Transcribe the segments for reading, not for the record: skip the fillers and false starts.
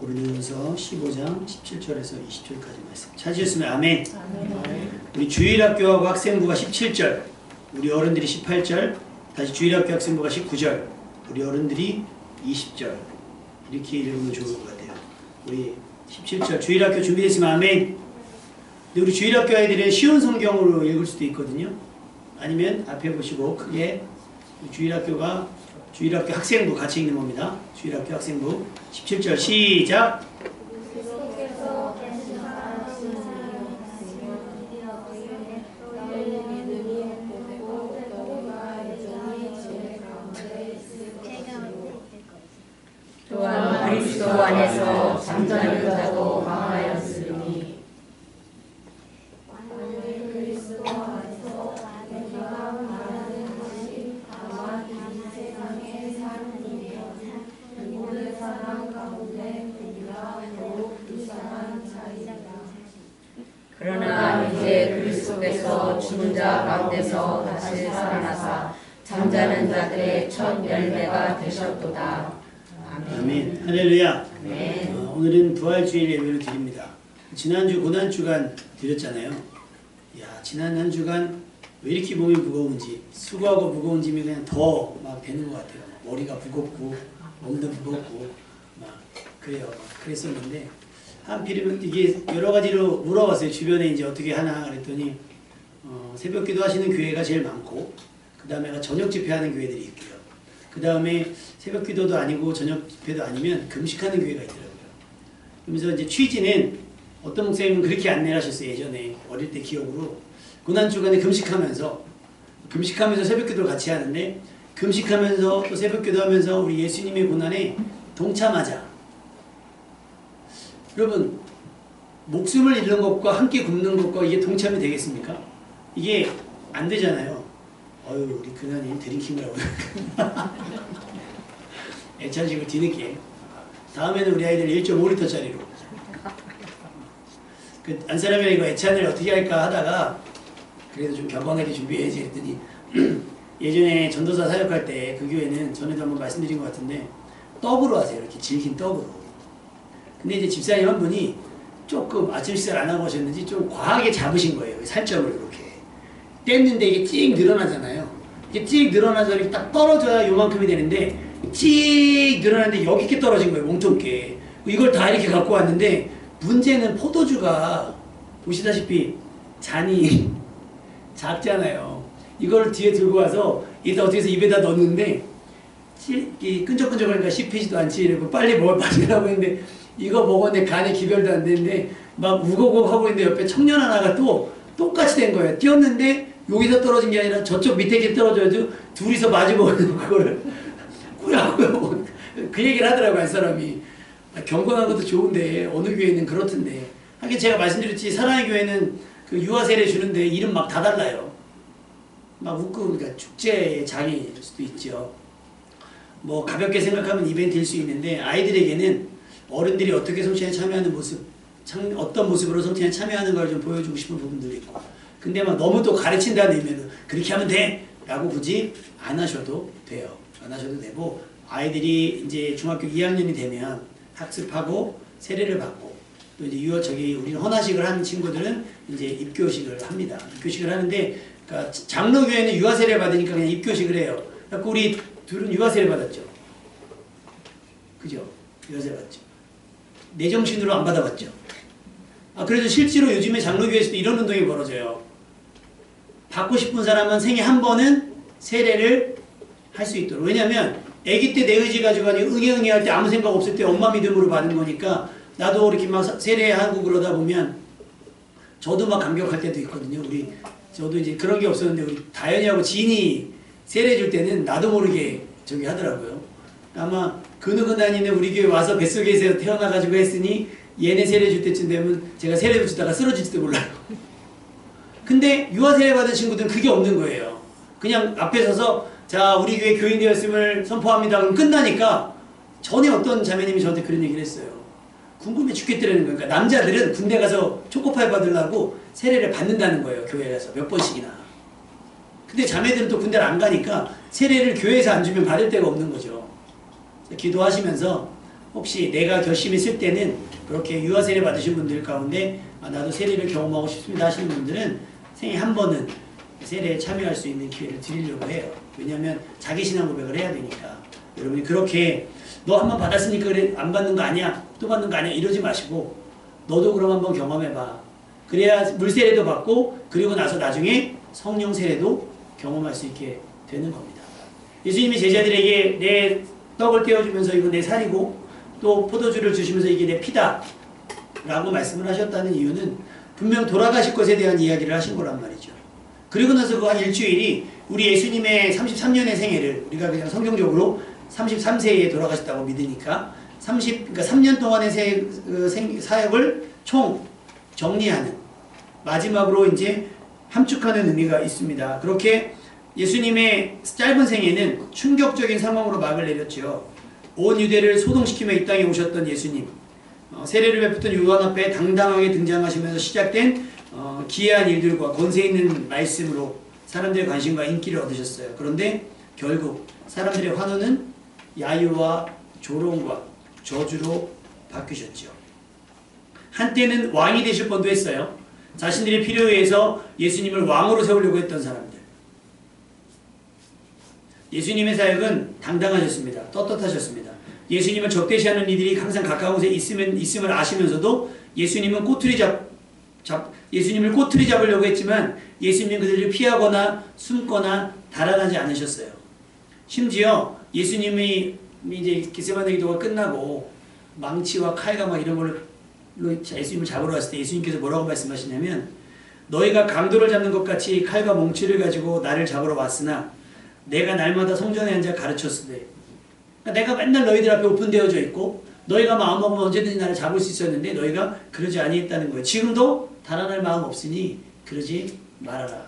고린도전서 15장 17절에서 20절까지 말씀 찾으셨으면 아멘. 아멘. 우리 주일학교하고 학생부가 17절, 우리 어른들이 18절, 다시 주일학교 학생부가 19절, 우리 어른들이 20절 이렇게 읽으면 좋을 것 같아요. 우리 17절 주일학교 준비됐으면 아멘. 근데 우리 주일학교 아이들은 쉬운 성경으로 읽을 수도 있거든요. 아니면 앞에 보시고 크게 주일학교 학생부 같이 읽는 겁니다. 주일학교 학생부 17절 시작. 또한 그리스도 안에서 잠자는 자도 망하였으니 그러나 이제 그리스도께서 죽은 자 가운데서 다시 살아나사 잠자는 자들의 첫 열매가 되셨도다. 아멘. 할렐루야. 아멘. 오늘은 부활주일 예배를 드립니다. 지난주 고난주간 드렸잖아요. 야, 지난 한 주간 왜 이렇게 몸이 무거운지, 수고하고 무거운 짐이 그냥 더 막 되는 것 같아요. 머리가 무겁고 몸도 무겁고 막 그래요. 막 그랬었는데 한필이면 이게 여러 가지로 물어봤어요. 주변에 이제 어떻게 하나 그랬더니 새벽기도 하시는 교회가 제일 많고 그 다음에 저녁 집회하는 교회들이 있고요. 그 다음에 새벽기도도 아니고 저녁 집회도 아니면 금식하는 교회가 있더라고요. 그러면서 이제 취지는 어떤 목사님은 그렇게 안내를 하셨어요. 예전에 어릴 때 기억으로 고난주간에 금식하면서 새벽기도를 같이 하는데 금식하면서 또 새벽기도 하면서 우리 예수님의 고난에 동참하자. 여러분 목숨을 잃는 것과 함께 굶는 것과 이게 동참이 되겠습니까? 이게 안 되잖아요. 어휴 우리 근한님 드링킹을 하고 애찬식을 뒤늦게 다음에는 우리 아이들 1.5리터짜리로 그 안사람이랑 이거 애찬을 어떻게 할까 하다가 그래도 좀 경건하게 준비해야지 했더니 예전에 전도사 사역할 때 그 교회는 전에도 한번 말씀드린 것 같은데 떡으로 하세요. 이렇게 질긴 떡으로. 근데 이제 집사님 한 분이 조금 아침 식사를 안 하고 하셨는지 좀 과하게 잡으신 거예요. 살점을 이렇게. 뗐는데 이게 찍 늘어나잖아요. 이게 찍 늘어나서 이렇게 딱 떨어져야 요만큼이 되는데 찍 늘어나는데 여기 이렇게 떨어진 거예요. 몸통께. 이걸 다 이렇게 갖고 왔는데 문제는 포도주가 보시다시피 잔이 작잖아요. 이걸 뒤에 들고 와서 이따 어떻게 해서 입에다 넣었는데 끈적끈적하니까 씹히지도 않지 이러고 빨리 뭘 마시라고 했는데 이거 먹었는데 간에 기별도 안 되는데 막 우걱우걱 하고 있는데 옆에 청년 하나가 또 똑같이 된 거예요. 뛰었는데 여기서 떨어진 게 아니라 저쪽 밑에 이렇게 떨어져야죠. 둘이서 마주보고 그거를 꾸려고요. 그 얘기를 하더라고요. 한 사람이. 경건한 것도 좋은데 어느 교회는 그렇던데. 하긴 제가 말씀드렸지 사랑의 교회는 그 유아 세례 주는데 이름 막 다 달라요. 막 웃고 그러니까 축제의 장일 수도 있죠. 뭐 가볍게 생각하면 이벤트일 수 있는데 아이들에게는 어른들이 어떻게 성찬에 참여하는 모습, 어떤 모습으로 성찬에 참여하는 걸 좀 보여주고 싶은 부분들이 있고 근데 막 너무 또 가르친다는 의미는 그렇게 하면 돼! 라고 굳이 안 하셔도 돼요. 안 하셔도 되고 아이들이 이제 중학교 2학년이 되면 학습하고 세례를 받고 또 이제 우리는 헌화식을 하는 친구들은 이제 입교식을 합니다. 입교식을 하는데 그러니까 장로교회는 유아세례 받으니까 그냥 입교식을 해요. 그래서 우리 둘은 유아세례 받았죠. 그죠? 유아세례 받았죠. 내 정신으로 안 받아봤죠. 그래도 실제로 요즘에 장로교회에서도 이런 운동이 벌어져요. 받고 싶은 사람은 생애 한 번은 세례를 할 수 있도록. 왜냐면 아기 때 내 의지 가지고 응애 할 때 아무 생각 없을 때 엄마 믿음으로 받은 거니까 나도 이렇게 막 세례하고 그러다 보면 저도 막 감격할 때도 있거든요. 저도 이제 그런 게 없었는데 우리 다현이하고 지인이 세례 줄 때는 나도 모르게 저기 하더라고요. 아마 그 누구나니는 우리 교회 와서 뱃속에서 태어나가지고 했으니 얘네 세례 줄 때쯤 되면 제가 세례 주다가 쓰러질지도 몰라요. 근데 유아 세례 받은 친구들은 그게 없는 거예요. 그냥 앞에 서서 자 우리 교회 교인 되었음을 선포합니다. 그럼 끝나니까 전에 어떤 자매님이 저한테 그런 얘기를 했어요. 궁금해 죽겠더라는 거예요. 그러니까 남자들은 군대 가서 초코파이 받으려고 세례를 받는다는 거예요. 교회 가서 몇 번씩이나. 근데 자매들은 또 군대를 안 가니까 세례를 교회에서 안 주면 받을 데가 없는 거죠. 기도하시면서 혹시 내가 결심했을 때는 그렇게 유아 세례 받으신 분들 가운데 나도 세례를 경험하고 싶습니다 하시는 분들은 생애 한 번은 세례에 참여할 수 있는 기회를 드리려고 해요. 왜냐하면 자기 신앙 고백을 해야 되니까. 여러분이 그렇게 너 한 번 받았으니까 그래 안 받는 거 아니야? 또 받는 거 아니야? 이러지 마시고 너도 그럼 한번 경험해봐. 그래야 물세례도 받고 그리고 나서 나중에 성령 세례도 경험할 수 있게 되는 겁니다. 예수님이 제자들에게 내 떡을 떼어주면서 이거 내 살이고 또 포도주를 주시면서 이게 내 피다 라고 말씀을 하셨다는 이유는 분명 돌아가실 것에 대한 이야기를 하신 거란 말이죠. 그리고 나서 그 한 일주일이 우리 예수님의 33년의 생애를 우리가 그냥 성경적으로 33세에 돌아가셨다고 믿으니까 그러니까 3년 동안의 사역을 총 정리하는 마지막으로 이제 함축하는 의미가 있습니다. 그렇게 예수님의 짧은 생애는 충격적인 상황으로 막을 내렸죠. 온 유대를 소동시키며 이 땅에 오셨던 예수님, 세례를 베푸던 요한 앞에 당당하게 등장하시면서 시작된 기이한 일들과 권세 있는 말씀으로 사람들의 관심과 인기를 얻으셨어요. 그런데 결국 사람들의 환호는 야유와 조롱과 저주로 바뀌셨죠. 한때는 왕이 되실 뻔도 했어요. 자신들의 필요에 의해서 예수님을 왕으로 세우려고 했던 사람들. 예수님의 사역은 당당하셨습니다. 떳떳하셨습니다. 예수님을 적대시하는 이들이 항상 가까운 곳에 있음을 아시면서도 예수님을 꼬투리 잡으려고 했지만 예수님은 그들을 피하거나 숨거나 달아나지 않으셨어요. 심지어 예수님이 이제 겟세마네 기도가 끝나고 망치와 칼과 막 이런 걸로 예수님을 잡으러 왔을 때 예수님께서 뭐라고 말씀하시냐면 너희가 강도를 잡는 것 같이 칼과 몽치를 가지고 나를 잡으러 왔으나 내가 날마다 성전에 앉아 가르쳤으되 내가 맨날 너희들 앞에 오픈되어져 있고 너희가 마음 먹으면 언제든지 나를 잡을 수 있었는데 너희가 그러지 아니했다는 거예요. 지금도 달아날 마음 없으니 그러지 말아라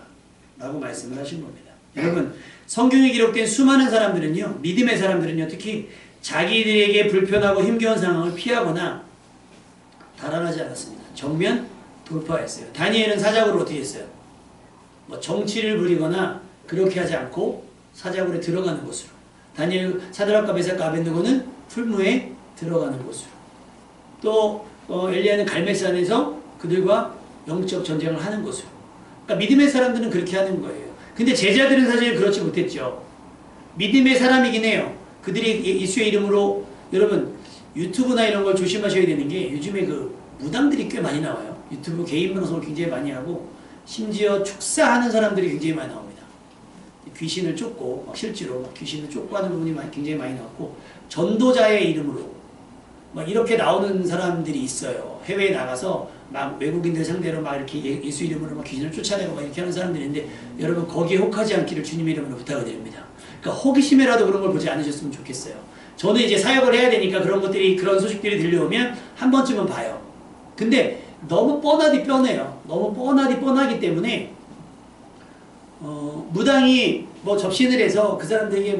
라고 말씀을 하신 겁니다. 여러분 성경에 기록된 수많은 사람들은요, 믿음의 사람들은요, 특히 자기들에게 불편하고 힘겨운 상황을 피하거나 달아나지 않았습니다. 정면 돌파했어요. 다니엘은 사자굴을 어떻게 했어요? 정치를 부리거나 그렇게 하지 않고 사자굴에 들어가는 곳으로. 다니엘, 사드락과 메삭과 아벳느고는 풀무에 들어가는 곳으로. 또 엘리야는 갈멜산에서 그들과 영적 전쟁을 하는 곳으로. 그러니까 믿음의 사람들은 그렇게 하는 거예요. 근데 제자들은 사실 그렇지 못했죠. 믿음의 사람이긴 해요. 그들이 예수의 이름으로, 여러분 유튜브나 이런 걸 조심하셔야 되는 게 요즘에 그 무당들이 꽤 많이 나와요. 유튜브 개인 방송을 굉장히 많이 하고 심지어 축사하는 사람들이 굉장히 많이 나옵니다. 귀신을 쫓고 실제로 귀신을 쫓고 하는 부분이 굉장히 많이 나왔고 전도자의 이름으로 막 이렇게 나오는 사람들이 있어요. 해외에 나가서 막 외국인들 상대로 막 이렇게 예수 이름으로 막 귀신을 쫓아내고 막 이렇게 하는 사람들인데 여러분 거기에 혹하지 않기를 주님의 이름으로 부탁을 드립니다. 그러니까 호기심에라도 그런 걸 보지 않으셨으면 좋겠어요. 저는 이제 사역을 해야 되니까 그런 소식들이 들려오면 한 번쯤은 봐요. 근데 너무 뻔하디 뻔해요. 너무 뻔하디 뻔하기 때문에 무당이 뭐 접신을 해서 그 사람들에게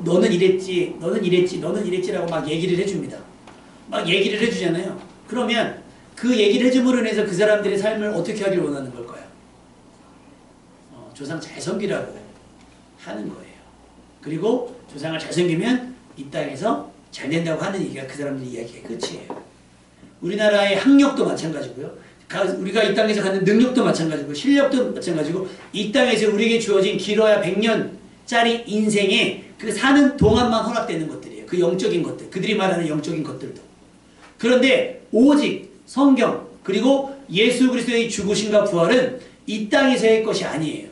너는 이랬지, 너는 이랬지, 너는 이랬지라고 막 얘기를 해줍니다. 막 얘기를 해주잖아요. 그러면 그 얘기를 해줌으로 인해서 그 사람들의 삶을 어떻게 하길 원하는 걸까요? 조상 잘 섬기라고 하는 거예요. 그리고 조상을 잘 섬기면 이 땅에서 잘 된다고 하는 얘기가 그 사람들의 이야기의 끝이에요. 우리나라의 학력도 마찬가지고요. 우리가 이 땅에서 갖는 능력도 마찬가지고 실력도 마찬가지고 이 땅에서 우리에게 주어진 길어야 100년짜리 인생에 그 사는 동안만 허락되는 것들이에요. 그 영적인 것들. 그들이 말하는 영적인 것들도. 그런데 오직 성경 그리고 예수 그리스도의 죽으심과 부활은 이 땅에서의 것이 아니에요.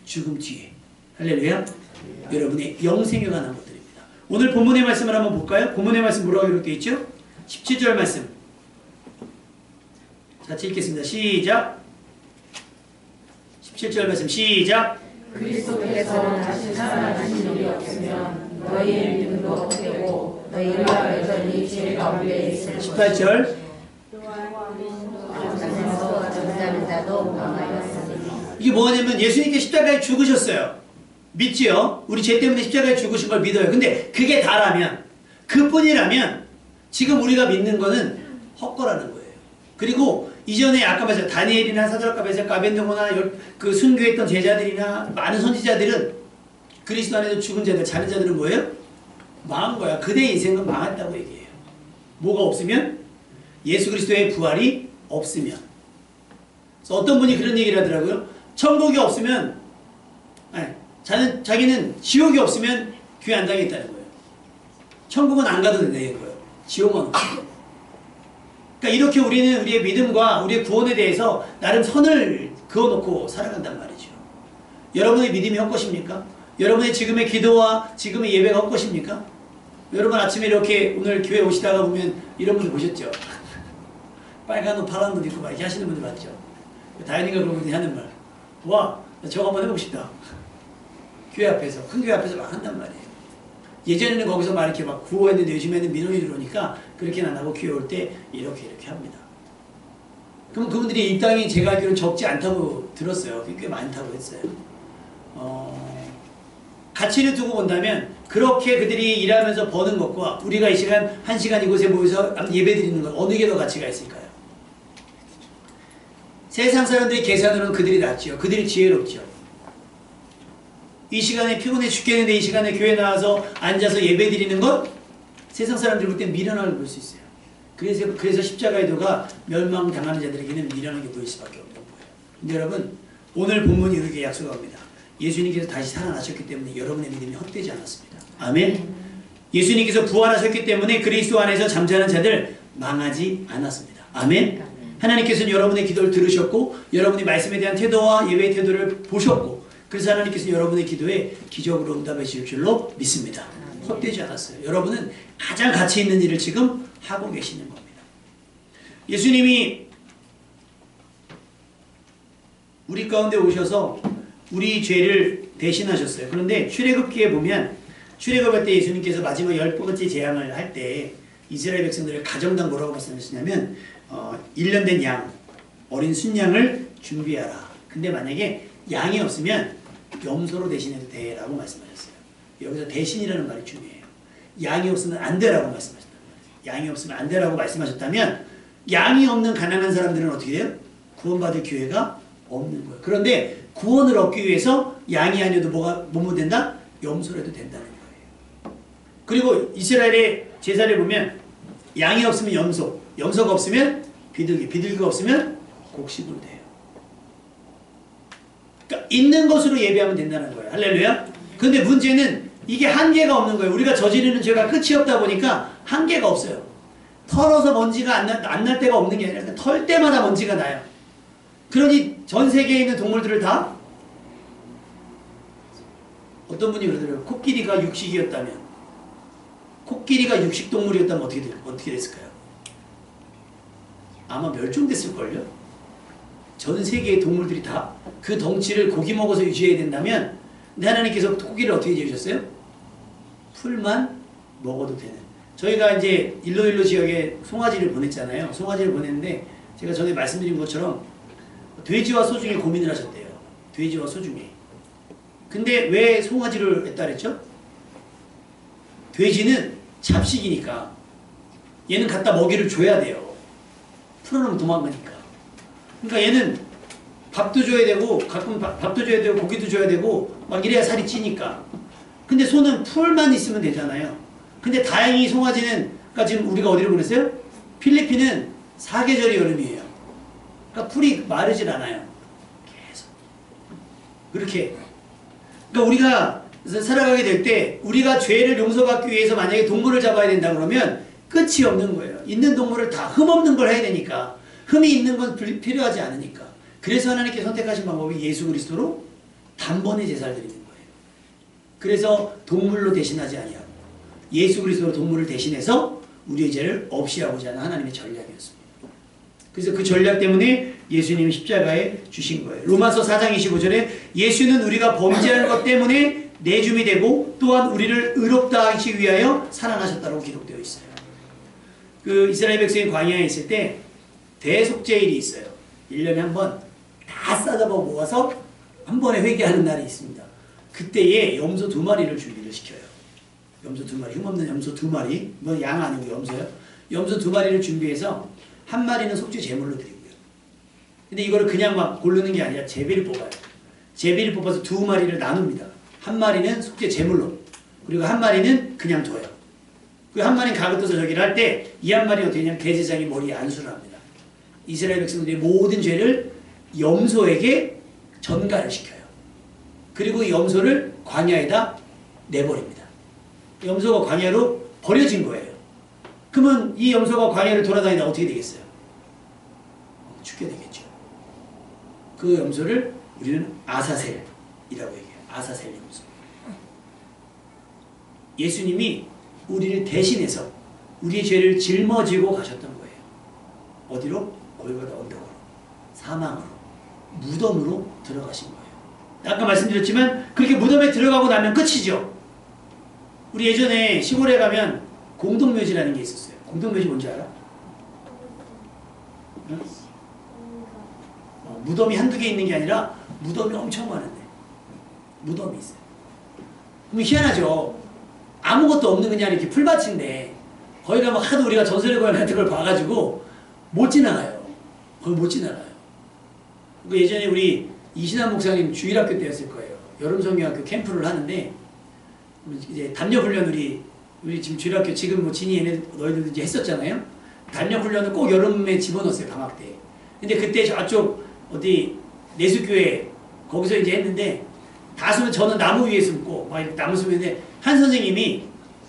죽음 뒤에. 할렐루야. 여러분의 영생에 관한 것들입니다. 오늘 본문의 말씀을 한번 볼까요? 본문의 말씀 뭐라고 기록되어 있죠? 17절 말씀. 같이 읽겠습니다. 시작. 17절 말씀 시작. 그리스도께서는 다시 살아나신 일이 없으면 너희의 믿음도 헛되고 너희가 여전히 죄 가운데 있을 18절. 잠자는 자도 망하였으니. 이게 뭐냐면 예수님께 십자가에 죽으셨어요. 믿지요? 우리 죄 때문에 십자가에 죽으신 걸 믿어요. 근데 그게 다라면, 그뿐이라면 지금 우리가 믿는 거는 헛거라는 거예요. 그리고 이전에 아까 말했죠. 다니엘이나 사드락과 메삭과 아벳느고나 그 순교했던 제자들이나 많은 선지자들은 그리스도 안에서 죽은 자들, 자는 자들은 뭐예요? 망한 거야. 그대의 인생은 망했다고 얘기해요. 뭐가 없으면? 예수 그리스도의 부활이 없으면. 그래서 어떤 분이 그런 얘기를 하더라고요. 천국이 없으면, 자기는 지옥이 없으면 교회 안 다니겠다는 거예요. 천국은 안 가도 된다는 거예요. 지옥만 없으면. 그러니까 이렇게 우리는 우리의 믿음과 우리의 구원에 대해서 나름 선을 그어놓고 살아간단 말이죠. 여러분의 믿음이 헛것입니까? 여러분의 지금의 기도와 지금의 예배가 헛것입니까? 여러분 아침에 이렇게 오늘 교회 오시다가 보면 이런 분들 보셨죠? 빨간 옷 파란 옷 입고 막 이렇게 하시는 분들 봤죠? 다현이가 그런 분들이 하는 말. 와, 나 저거 한번 해보고 싶다. 교회 앞에서, 큰 교회 앞에서 막 한단 말이에요. 예전에는 거기서 막 이렇게 막 구호했는데 요즘에는 민원이 들어오니까 그렇게는 안 하고 교회 올 때 이렇게 합니다. 그럼 그분들이 입당이 제가 알기로는 적지 않다고 들었어요. 꽤 많다고 했어요. 가치를 두고 본다면 그렇게 그들이 일하면서 버는 것과 우리가 이 시간 한 시간 이곳에 모여서 예배 드리는 것 어느 게 더 가치가 있을까요? 세상 사람들의 계산으로는 그들이 낫지요. 그들이 지혜롭죠. 이 시간에 피곤해 죽겠는데 이 시간에 교회 나와서 앉아서 예배 드리는 것 세상 사람들이 볼 땐 미련하게 볼 수 있어요. 그래서 십자가의 도가 멸망당하는 자들에게는 미련하게 보일 수밖에 없는 거예요. 근데 여러분 오늘 본문이 이렇게 약속합니다. 예수님께서 다시 살아나셨기 때문에 여러분의 믿음이 헛되지 않았습니다. 아멘. 예수님께서 부활하셨기 때문에 그리스도 안에서 잠자는 자들 망하지 않았습니다. 아멘. 하나님께서는 여러분의 기도를 들으셨고 여러분의 말씀에 대한 태도와 예배의 태도를 보셨고 그래서 하나님께서 여러분의 기도에 기적으로 응답해 주실 줄로 믿습니다. 헛되지 않았어요. 여러분은 가장 가치 있는 일을 지금 하고 계시는 겁니다. 예수님이 우리 가운데 오셔서 우리 죄를 대신하셨어요. 그런데 출애굽기에 보면 출애굽할 때 예수님께서 마지막 10번째 재앙을 할 때 이스라엘 백성들을 가정당 뭐라고 말씀하셨냐면 1년 된 양, 어린 순양을 준비하라. 근데 만약에 양이 없으면 염소로 대신해도 돼 라고 말씀하셨어요. 여기서 대신이라는 말이 중요해요. 양이 없으면 안 되라고 말씀하셨단 말이에요. 양이 없으면 안 되라고 말씀하셨다면 양이 없는 가난한 사람들은 어떻게 돼요? 구원받을 기회가 없는 거예요. 그런데 구원을 얻기 위해서 양이 아니어도 뭐뭐 된다? 염소라도 된다는 거예요. 그리고 이스라엘의 제사를 보면 양이 없으면 염소, 염소가 없으면 비둘기, 비둘기가 없으면 곡식으로 돼요. 그러니까 있는 것으로 예배하면 된다는 거예요. 할렐루야. 근데 문제는 이게 한계가 없는 거예요. 우리가 저지르는 죄가 끝이 없다 보니까 한계가 없어요. 털어서 먼지가 안 날 때가 없는 게 아니라 털 때마다 먼지가 나요. 그러니 전 세계에 있는 동물들을 다 어떤 분이 그러더라고요. 코끼리가 육식이었다면 코끼리가 육식동물이었다면 어떻게 됐을까요? 아마 멸종됐을걸요? 전 세계의 동물들이 다 그 덩치를 고기 먹어서 유지해야 된다면 근데 하나님께서 코끼리를 어떻게 지으셨어요? 풀만 먹어도 되는. 저희가 이제 일로일로 지역에 송아지를 보냈잖아요. 송아지를 보냈는데 제가 전에 말씀드린 것처럼 돼지와 소중에 고민을 하셨대요. 돼지와 소중에. 근데 왜 송아지를 했다 그랬죠? 돼지는 잡식이니까 얘는 갖다 먹이를 줘야 돼요. 풀어놓으면 도망가니까. 그러니까 얘는 밥도 줘야 되고 가끔 밥도 줘야 되고 고기도 줘야 되고 막 이래야 살이 찌니까. 근데 소는 풀만 있으면 되잖아요. 근데 다행히 송아지는 그러니까 지금 우리가 어디로 보냈어요? 필리핀은 사계절이 여름이에요. 그러니까 풀이 마르질 않아요. 계속 그렇게. 그러니까 우리가 살아가게 될 때 우리가 죄를 용서받기 위해서 만약에 동물을 잡아야 된다 그러면 끝이 없는 거예요. 있는 동물을 다 흠없는 걸 해야 되니까. 흠이 있는 건 필요하지 않으니까. 그래서 하나님께 선택하신 방법이 예수 그리스도로 단번에 제사를 드리는 거예요. 그래서 동물로 대신하지 아니하고 예수 그리스도로 동물을 대신해서 우리의 죄를 없이 하고자 하는 하나님의 전략이었습니다. 그래서 그 전략 때문에 예수님이 십자가에 주신 거예요. 로마서 4장 25절에 예수는 우리가 범죄하는 것 때문에 내줌이 되고 또한 우리를 의롭다 하기 위하여 살아나셨다고 기록되어 있어요. 그 이스라엘 백성이 광야에 있을 때 대속죄일이 있어요. 1년에 한 번 다 싸잡아 모아서 한 번에 회개하는 날이 있습니다. 그때에 염소 2마리를 준비를 시켜요. 염소 2마리, 흠없는 염소 2마리, 뭐 양 아니고 염소요. 염소 2마리를 준비해서 한 마리는 속죄 제물로 드리고요. 근데 이거를 그냥 막 고르는 게 아니라 제비를 뽑아요. 제비를 뽑아서 2마리를 나눕니다. 한 마리는 속죄 제물로, 그리고 한 마리는 그냥 둬요. 그 한 마리 가고 떠서 저기를 할 때 이 한 마리 어떻게 하냐면 대제사장이 머리에 안수를 합니다. 이스라엘 백성들의 모든 죄를 염소에게 전가를 시켜요. 그리고 이 염소를 광야에다 내버립니다. 염소가 광야로 버려진 거예요. 그러면 이 염소가 광야를 돌아다니다 어떻게 되겠어요? 죽게 되겠죠. 그 염소를 우리는 아사셀이라고 얘기해요. 아사셀 염소. 예수님이 우리를 대신해서 우리의 죄를 짊어지고 가셨던 거예요. 어디로? 골고다 언덕으로, 사망으로, 무덤으로 들어가신 거예요. 아까 말씀드렸지만 그렇게 무덤에 들어가고 나면 끝이죠. 우리 예전에 시골에 가면 공동묘지라는 게 있었어요. 공동묘지 뭔지 알아? 응? 무덤이 한두 개 있는 게 아니라 무덤이 엄청 많은데 무덤이 있어요. 그럼 희한하죠. 아무것도 없는 그냥 이렇게 풀밭인데 거기 가면 하도 우리가 전설의 고향 같은 걸 봐가지고 못 지나가요. 거기 못 지나가요. 그 예전에 우리 이신환 목사님 주일학교 때였을 거예요. 여름성경학교 캠프를 하는데 이제 담력훈련 우리 지금 주일학교 지금 뭐 진이 얘네 너희들도 이제 했었잖아요. 담력훈련을 꼭 여름에 집어넣었어요. 방학 때. 근데 그때 저쪽 어디 내수교회 거기서 이제 했는데 다 숨은 저는 나무 위에 숨고 막 이렇게 나무 숨는데 한 선생님이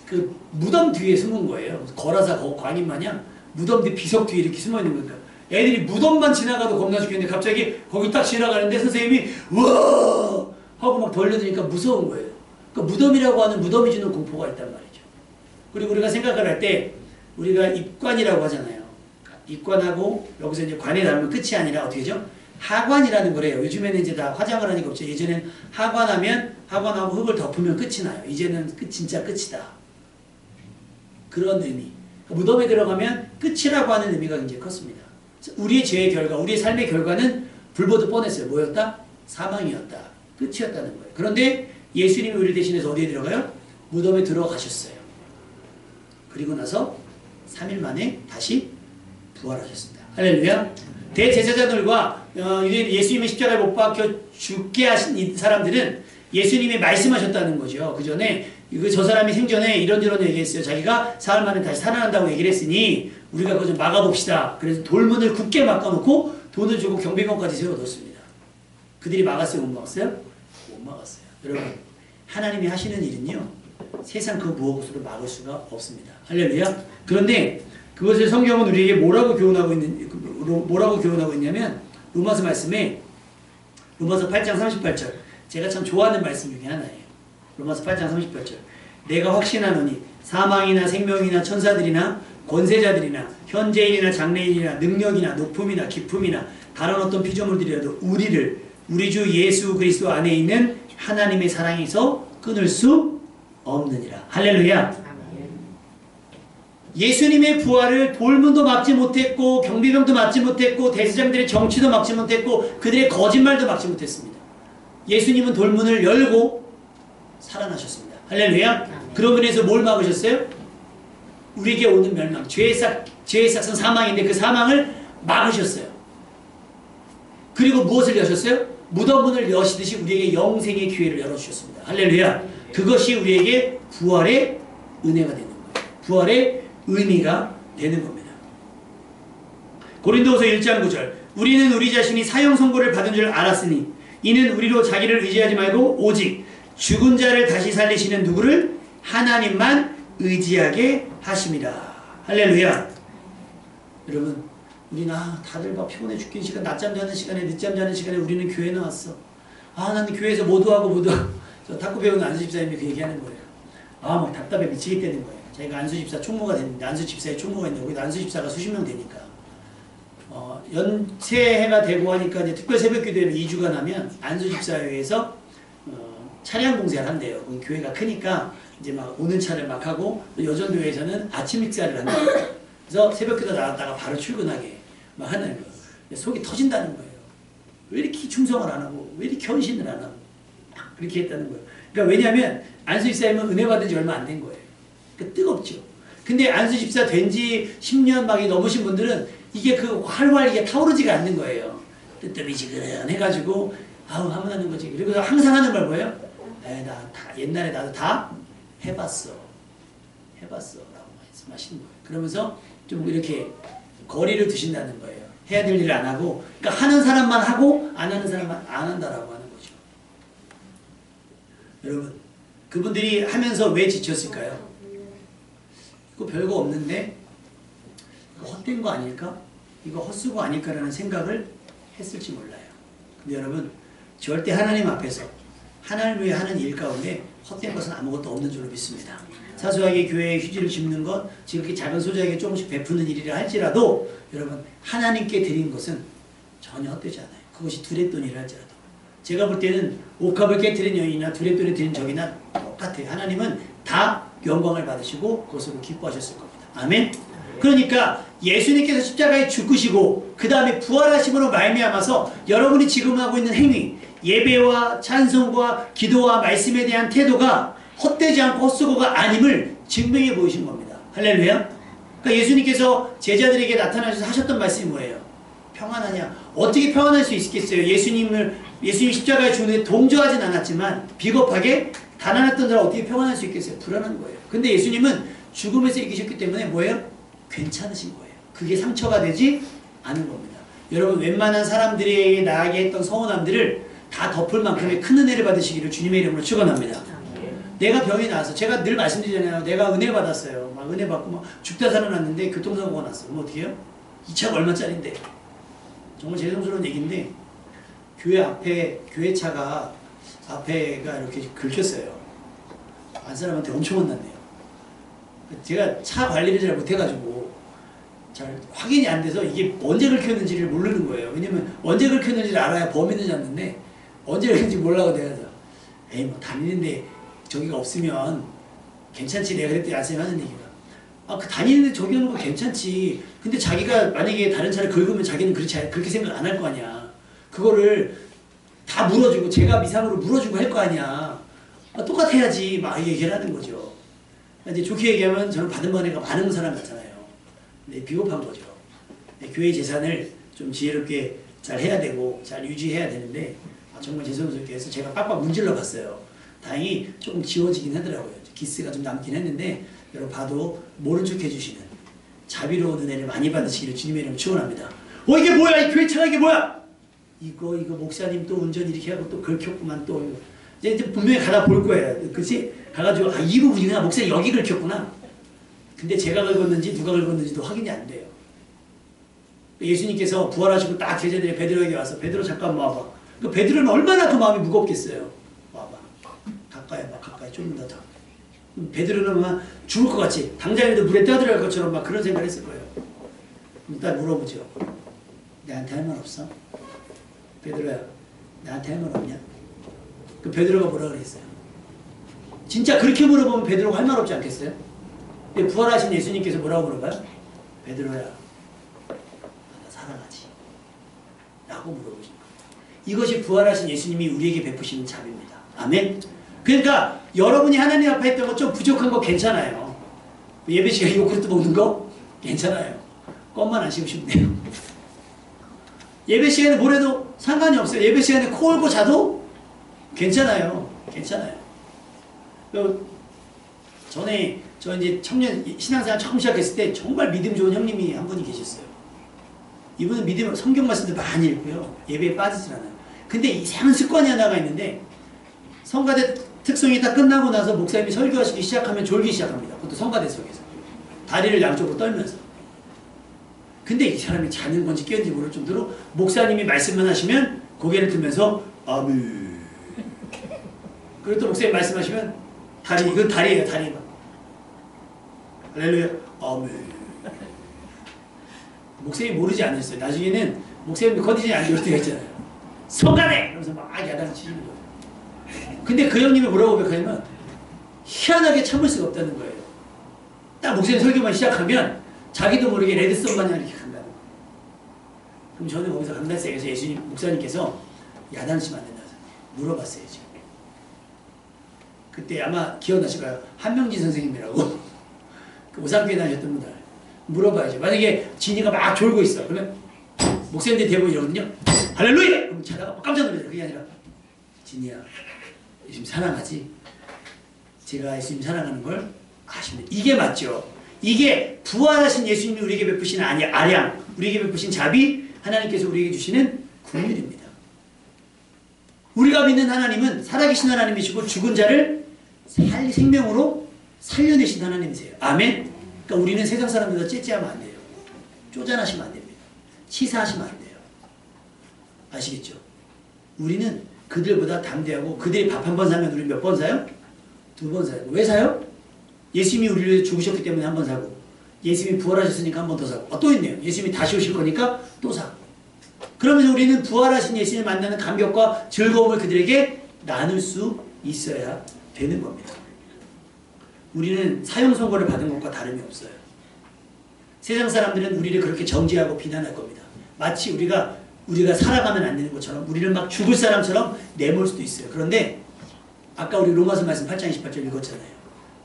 그 무덤 뒤에 숨은 거예요. 거라사 광인 마냥 무덤 뒤 비석 뒤에 이렇게 숨어 있는 거니까 애들이 무덤만 지나가도 겁나 죽겠는데 갑자기 거기 딱 지나가는데 선생님이 우와 하고 막 벌려드니까 무서운 거예요. 그러니까 무덤이라고 하는 무덤이 주는 공포가 있단 말이죠. 그리고 우리가 생각을 할 때 우리가 입관이라고 하잖아요. 입관하고 여기서 이제 관에 닿으면 끝이 아니라 어떻게 죠? 하관이라는 거래요. 요즘에는 이제 다 화장을 하니까 없죠. 예전엔 하관하면 하관하고 흙을 덮으면 끝이 나요. 이제는 진짜 끝이다. 그런 의미. 무덤에 들어가면 끝이라고 하는 의미가 굉장히 컸습니다. 우리의 죄의 결과, 우리의 삶의 결과는 불보듯 뻔했어요. 뭐였다? 사망이었다. 끝이었다는 거예요. 그런데 예수님이 우리 대신해서 어디에 들어가요? 무덤에 들어가셨어요. 그리고 나서 3일 만에 다시 부활하셨습니다. 할렐루야. 대제사장들과 예수님의 십자가에 못 박혀 죽게 하신 이 사람들은 예수님이 말씀하셨다는 거죠. 그 전에 저 사람이 생전에 이런저런 얘기했어요. 자기가 사흘 만에 다시 살아난다고 얘기를 했으니 우리가 그거 좀 막아봅시다. 그래서 돌문을 굳게 막아놓고 돈을 주고 경비병까지 세워뒀습니다. 그들이 막았어요? 못 막았어요? 못 막았어요. 여러분 하나님이 하시는 일은요 세상 그 무엇으로 막을 수가 없습니다. 할렐루야. 그런데 그것을 성경은 우리에게 뭐라고 교훈하고 있냐면 로마서 말씀에 로마서 8장 38절 제가 참 좋아하는 말씀 중에 하나예요. 로마서 8장 38절 내가 확신하노니 사망이나 생명이나 천사들이나 권세자들이나 현재인이나 장래인이나 능력이나 높음이나 깊음이나 다른 어떤 피조물들이라도 우리 주 예수 그리스도 안에 있는 하나님의 사랑에서 끊을 수 없느니라. 할렐루야. 예수님의 부활을 돌문도 막지 못했고 경비병도 막지 못했고 대제사장들의 정치도 막지 못했고 그들의 거짓말도 막지 못했습니다. 예수님은 돌문을 열고 살아나셨습니다. 할렐루야. 그런 면에서 뭘 막으셨어요? 우리에게 오는 멸망, 죄의 삭은 사망인데 그 사망을 막으셨어요. 그리고 무엇을 여셨어요? 무덤문을 여시듯이 우리에게 영생의 기회를 열어주셨습니다. 할렐루야. 그것이 우리에게 부활의 은혜가 되는 거예요. 부활의 의미가 되는 겁니다. 고린도후서 1장 9절 우리는 우리 자신이 사형 선고를 받은 줄 알았으니 이는 우리로 자기를 의지하지 말고 오직 죽은 자를 다시 살리시는 누구를 하나님만 의지하게 하심이라. 할렐루야. 여러분 우리는 다들 막 피곤해 죽겠는 시간 낮잠 자는 시간에 늦잠 자는 시간에 우리는 교회 나왔어. 나는 교회에서 모두하고 저 탁구 배우는 안수 집사님이 그 얘기하는 거예요. 막 답답해 미치겠다는 거예요. 자기가 안수 집사 총무가 됐는데 안수 집사의 총무가 있는데 거기도 안수 집사가 수십 명 되니까 연세해가 되고 하니까 이제 특별 새벽 기도회를 2주간 하면 안수 집사회에서 차량 공사를 한대요. 교회가 크니까 이제 막 오는 차를 막 하고 여전교회에서는 아침 식사를 한대요. 그래서 새벽 기도 나갔다가 바로 출근하게 막 하는 거예요. 속이 터진다는 거예요. 왜 이렇게 충성을 안 하고 왜 이렇게 헌신을 안 하고 그렇게 했다는 거예요. 그러니까 왜냐하면 안수 집사님은 은혜 받은 지 얼마 안 된 거예요. 그러니까 뜨겁죠. 근데 안수 집사 된 지 10년 막이 넘으신 분들은 이게 그 활활 이게 타오르지가 않는 거예요. 뜨뜻미지근한 해가지고 하면 하는 거지. 그리고 항상 하는 말 뭐예요? 옛날에 나도 다 해봤어 라고 말씀하시는 거예요. 그러면서 좀 이렇게 거리를 두신다는 거예요. 해야 될 일을 안 하고, 그러니까 하는 사람만 하고 안 하는 사람만 안 한다라고 하는 거죠. 여러분, 그분들이 하면서 왜 지쳤을까요? 이거 별거 없는데 이거 헛된 거 아닐까? 이거 헛수고 아닐까라는 생각을 했을지 몰라요. 근데 여러분, 절대 하나님 앞에서 하나님을 위해 하는 일 가운데 헛된 것은 아무것도 없는 줄로 믿습니다. 사소하게 교회에 휴지를 짚는 것, 지극히 작은 소자에게 조금씩 베푸는 일이라 할지라도 여러분, 하나님께 드린 것은 전혀 헛되지 않아요. 그것이 두렛돈이라 할지라도. 제가 볼 때는 옥합을 깨뜨린 여인이나 두렛돈을 드린 적이나 똑같아요. 하나님은 다 영광을 받으시고 그것으로 기뻐하셨을 겁니다. 아멘. 그러니까 예수님께서 십자가에 죽으시고 그 다음에 부활하심으로 말미암아서 여러분이 지금 하고 있는 행위, 예배와 찬송과 기도와 말씀에 대한 태도가 헛되지 않고 헛수고가 아님을 증명해 보이신 겁니다. 할렐루야. 그러니까 예수님께서 제자들에게 나타나셔서 하셨던 말씀이 뭐예요? 평안하냐? 어떻게 평안할 수 있겠어요? 예수님 십자가에 죽는데 동조하진 않았지만 비겁하게 가난했던 사람 어떻게 평안할 수 있겠어요? 불안한 거예요. 근데 예수님은 죽음에서 이기셨기 때문에 뭐예요? 괜찮으신 거예요. 그게 상처가 되지 않은 겁니다. 여러분, 웬만한 사람들에게 나에게 했던 서운함들을 다 덮을 만큼의 큰 은혜를 받으시기를 주님의 이름으로 축원합니다. 내가 병이 나서 제가 늘 말씀드리잖아요. 내가 은혜 받았어요. 막 은혜 받고 막 죽다 살아났는데 교통사고가 났어요. 그럼 어떻게 해요? 이 차가 얼마짜린데? 정말 죄송스러운 얘기인데 교회 앞에 교회 차가 앞에가 이렇게 긁혔어요. 안 사람한테 엄청 혼났네요. 제가 차 관리를 잘 못해가지고 잘 확인이 안 돼서 이게 언제 긁혔는지를 모르는 거예요. 왜냐면 언제 긁혔는지를 알아야 범인을 잡는데 언제 긁혔는지 몰라고 내가 에이 뭐 다니는데 저기가 없으면 괜찮지. 내가 그랬더니 아침에 하는 얘기가 그 다니는데 저기 하는 거 괜찮지. 근데 자기가 만약에 다른 차를 긁으면 자기는 그렇게 생각 안 할 거 아니야. 그거를 다 물어주고 제가 미상으로 물어주고 할 거 아니야. 똑같아야지 막 얘기를 하는 거죠. 이제 좋게 얘기하면 저는 받은 번에가 많은 사람 같잖아요. 네, 비겁한 거죠. 네, 교회 재산을 좀 지혜롭게 잘 해야 되고 잘 유지해야 되는데 정말 죄송스럽게 해서 제가 빡빡 문질러 봤어요. 다행히 조금 지워지긴 하더라고요. 기스가 좀 남긴 했는데 여러분 봐도 모른 척 해주시는 자비로운 은혜를 많이 받으시기를 주님의 이름으로 축원합니다. 이게 뭐야? 이 교회 차가 이게 뭐야? 이거 목사님 또 운전 이렇게 하고 또 긁혔구만 또 이제 분명히 가다 볼 거예요. 그치? 가가지고 이 부분이구나. 목사님 여기 긁혔구나. 근데 제가 긁었는지 누가 긁었는지도 확인이 안 돼요. 예수님께서 부활하시고 딱 제자들이 베드로에게 와서 베드로 잠깐 와봐. 그 베드로는 얼마나 그 마음이 무겁겠어요. 와봐. 가까이 좀 더. 베드로는 막 죽을 것 같이 당장에도 물에 떠들어갈 것처럼 막 그런 생각을 했을 거예요. 일단 물어보죠. 내한테 할 말 없어? 베드로야, 나한테 할 말 없냐? 그 베드로가 뭐라 그랬어요? 진짜 그렇게 물어보면 베드로가 할 말 없지 않겠어요? 근데 부활하신 예수님께서 뭐라고 물어봐요? 베드로야, 나 사랑하지? 라고 물어보신 거예요. 이것이 부활하신 예수님이 우리에게 베푸시는 자비입니다. 아멘? 그러니까 여러분이 하나님 앞에 했던 거 좀 부족한 거 괜찮아요. 예배 시간에 요구르트 먹는 거 괜찮아요. 껌만 안 씹으시면 돼요. 예배 시간에 뭘 해도 상관이 없어요. 예배 시간에 코 올고 자도 괜찮아요. 괜찮아요. 전에 저 이제 청년 신앙생활 처음 시작했을 때 정말 믿음 좋은 형님이 한 분이 계셨어요. 이분은 믿음 성경 말씀도 많이 읽고요. 예배에 빠지질 않아요. 근데 이상한 습관이 하나가 있는데 성가대 특성이 다 끝나고 나서 목사님이 설교하시기 시작하면 졸기 시작합니다. 그것도 성가대 속에서. 다리를 양쪽으로 떨면서. 근데 이 사람이 자는 건지 깨는지 모를 정도로 목사님이 말씀만 하시면 고개를 들면서 아멘. 그리고 또 목사님 말씀하시면 이건 다리예요. 다리. 할렐루야. 아멘. 목사님이 모르지 않으셨어요. 나중에는 목사님도 컨디션이 안 좋을 때가 있잖아요. 성가대! 이러면서 막 야단 치시는 거예요. 근데 그 형님이 뭐라고 고백하냐면 희한하게 참을 수가 없다는 거예요. 딱 목사님 설교만 시작하면 자기도 모르게 레드썬 마냥 이렇게 간다는 거예요. 그럼 저는 거기서 강단세에서 예수님 목사님께서 야단치면 안 된다고 물어봤어요. 지금. 그때 아마 기억나실 거예요. 한명진 선생님이라고 그 오산교회 다니셨던 분들 물어봐야죠. 만약에 진이가 막 졸고 있어. 그러면 목사님들 대부분 이러거든요. 할렐루야! 그럼 자다가 깜짝 놀라요. 그게 아니라 진이야 예수님 사랑하지? 제가 예수님 사랑하는 걸 아십니다. 이게 맞죠. 이게 부활하신 예수님이 우리에게 베푸신 아량, 우리에게 베푸신 자비, 하나님께서 우리에게 주시는 긍휼입니다. 우리가 믿는 하나님은 살아계신 하나님이시고 죽은 자를 생명으로 살려내신 하나님이세요. 아멘. 그러니까 우리는 세상 사람들과 째째하면 안 돼요. 쪼잔하시면 안 됩니다. 치사하시면 안 돼요. 아시겠죠? 우리는 그들보다 담대하고, 그들이 밥 한 번 사면 우리 몇 번 사요? 2번 사요. 왜 사요? 예수님이 우리를 위해 죽으셨기 때문에 한 번 사고, 예수님이 부활하셨으니까 한 번 더 사고, 또 있네요. 예수님이 다시 오실 거니까 또 사고. 그러면서 우리는 부활하신 예수님을 만나는 감격과 즐거움을 그들에게 나눌 수 있어야 되는 겁니다. 우리는 사형 선고를 받은 것과 다름이 없어요. 세상 사람들은 우리를 그렇게 정죄하고 비난할 겁니다. 마치 우리가 살아가면 안 되는 것처럼, 우리를 막 죽을 사람처럼 내몰 수도 있어요. 그런데 아까 우리 로마서 말씀 8장 28절 읽었잖아요.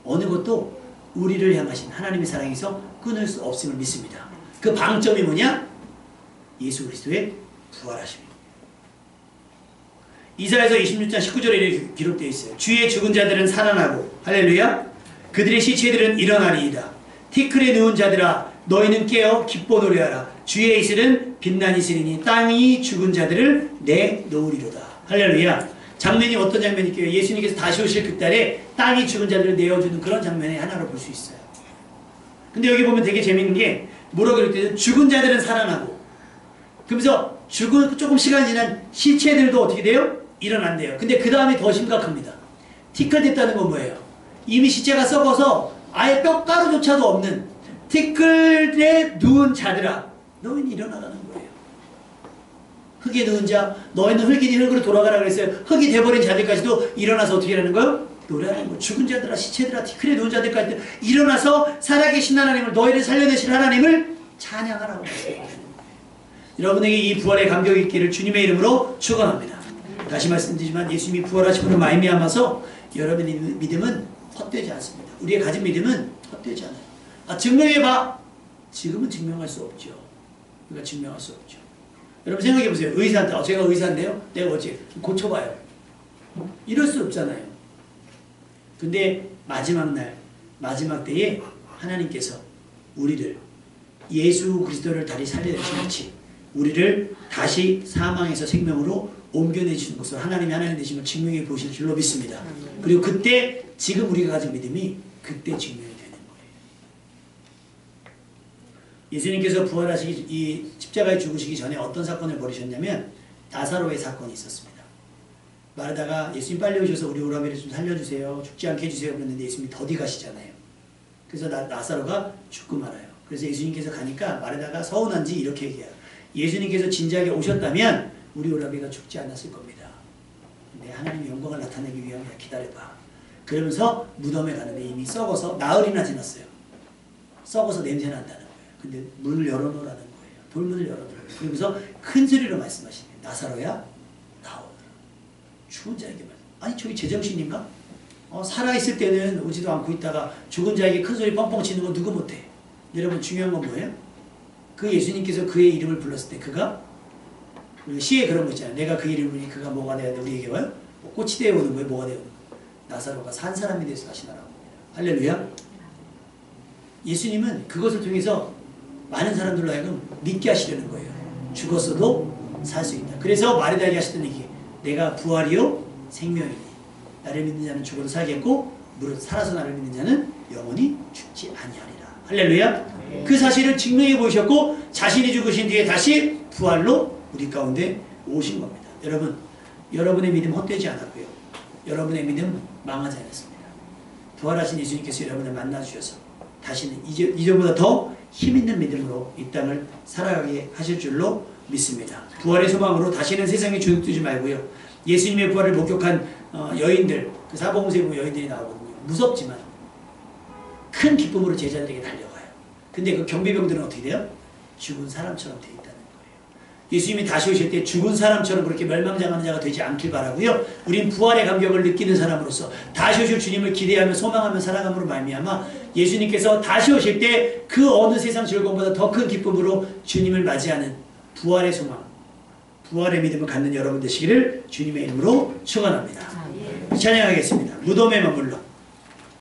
어느 것도 우리를 향하신 하나님의 사랑에서 끊을 수 없음을 믿습니다. 그 방점이 뭐냐? 예수 그리스도의 부활하심입니다. 이사야서 26장 19절에 이렇게 기록되어 있어요. 주의 죽은 자들은 살아나고, 할렐루야, 그들의 시체들은 일어나리이다. 티끌에 누운 자들아, 너희는 깨어 기뻐 노래하라. 주의 이슬은 빛나니 있으리니 땅이 죽은 자들을 내놓으리로다. 할렐루야. 장면이 어떤 장면일까요? 예수님께서 다시 오실 그날에 땅이 죽은 자들을 내어주는 그런 장면의 하나로 볼 수 있어요. 근데 여기 보면 되게 재밌는 게 뭐라고 기록되죠? 죽은 자들은 살아나고, 그러면서 조금 시간이 지난 시체들도 어떻게 돼요? 일어난대요. 근데 그 다음에 더 심각합니다. 티끌됐다는 건 뭐예요? 이미 시체가 썩어서 아예 뼈가루조차도 없는 티끌에 누운 자들아, 너희는 일어나라는 거예요. 흙에 누운 자, 너희는 흙이니 흙으로 돌아가라 그랬어요. 흙이 돼버린 자들까지도 일어나서 어떻게 하는 거예요? 노래하는 거예요. 죽은 자들아, 시체들아, 티끌에 누운 자들까지 일어나서 살아계신 하나님을, 너희를 살려내신 하나님을 찬양하라고 했어요. 여러분에게 이 부활의 감격이 있기를 주님의 이름으로 축원합니다. 다시 말씀드리지만 예수님이 부활하심으로 말미암아서 여러분의 믿음은 헛되지 않습니다. 우리의 가진 믿음은 헛되지 않아요. 증명해봐. 지금은 증명할 수 없죠. 우리가 증명할 수 없죠. 여러분 생각해보세요. 의사한테 제가 의사인데요, 내가 어째 고쳐봐요. 이럴 수 없잖아요. 근데 마지막 날, 마지막 때에 하나님께서 우리를 예수 그리스도를 다시 살려내신 같이 우리를 다시 사망에서 생명으로 옮겨내시는 것을 하나님이 하나님 되심을 증명해 보실 줄로 믿습니다. 그리고 그때 지금 우리가 가진 믿음이 그때 증명이 되는 거예요. 예수님께서 부활하시기, 이 십자가에 죽으시기 전에 어떤 사건을 벌이셨냐면 나사로의 사건이 있었습니다. 마르다가 예수님 빨리 오셔서 우리 오라비를 좀 살려주세요, 죽지 않게 해주세요 그랬는데 예수님이 더디 가시잖아요. 그래서 나사로가 죽고 말아요. 그래서 예수님께서 가니까 마르다가 서운한지 이렇게 얘기해요. 예수님께서 진작에 오셨다면 우리 오라비가 죽지 않았을 겁니다. 근데 하나님의 영광을 나타내기 위하여 기다려봐. 그러면서 무덤에 가는데 이미 썩어서 나흘이나 지났어요. 썩어서 냄새 난다는 거예요. 근데 문을 열어놓으라는 거예요. 돌문을 열어놓으라는 거예요. 그러면서 큰 소리로 말씀하시네요. 나사로야, 나오너라. 죽은 자에게 말씀. 아니 저기 제정신인가? 살아있을 때는 오지도 않고 있다가 죽은 자에게 큰 소리 뻥뻥 치는 거 누구 못해? 여러분 중요한 건 뭐예요? 그 예수님께서 그의 이름을 불렀을 때 그가, 시에 그런 거 있잖아요. 내가 그 이름을 부르니 그가 뭐가 되었는데 우리에게 와요? 꽃이 되어오는 거예요? 뭐가 되어오는 거예요? 나사로가 산 사람이 돼서 다시 나라고. 할렐루야. 예수님은 그것을 통해서 많은 사람들로 하여금 믿게 하시려는 거예요. 죽었어도 살 수 있다. 그래서 마르다에게 하시던 얘기, 내가 부활이요 생명이니 나를 믿는 자는 죽어도 살겠고 무릇 살아서 나를 믿는 자는 영원히 죽지 아니하리라. 할렐루야. 그 사실을 증명해 보셨고 자신이 죽으신 뒤에 다시 부활로 우리 가운데 오신 겁니다. 여러분, 여러분의 믿음 헛되지 않았고요. 여러분의 믿음 망하지 않았습니다. 부활하신 예수님께서 여러분을 만나주셔서 다시는 이전보다 더 힘있는 믿음으로 이 땅을 살아가게 하실 줄로 믿습니다. 부활의 소망으로 다시는 세상에 주눅들지 말고요. 예수님의 부활을 목격한 여인들, 그 사복음서에 보면 여인들이 나오거든요. 무섭지만 큰 기쁨으로 제자들에게 달려가요. 근데 그 경비병들은 어떻게 돼요? 죽은 사람처럼 되어 있다는 거예요. 예수님이 다시 오실 때 죽은 사람처럼 그렇게 멸망당하는 자가 되지 않길 바라고요. 우린 부활의 감격을 느끼는 사람으로서 다시 오실 주님을 기대하며 소망하며 살아감으로 말미암아 예수님께서 다시 오실 때 그 어느 세상 즐거움보다 더 큰 기쁨으로 주님을 맞이하는 부활의 소망, 부활의 믿음을 갖는 여러분 되시기를 주님의 이름으로 축원합니다. 찬양하겠습니다. 무덤에 머물러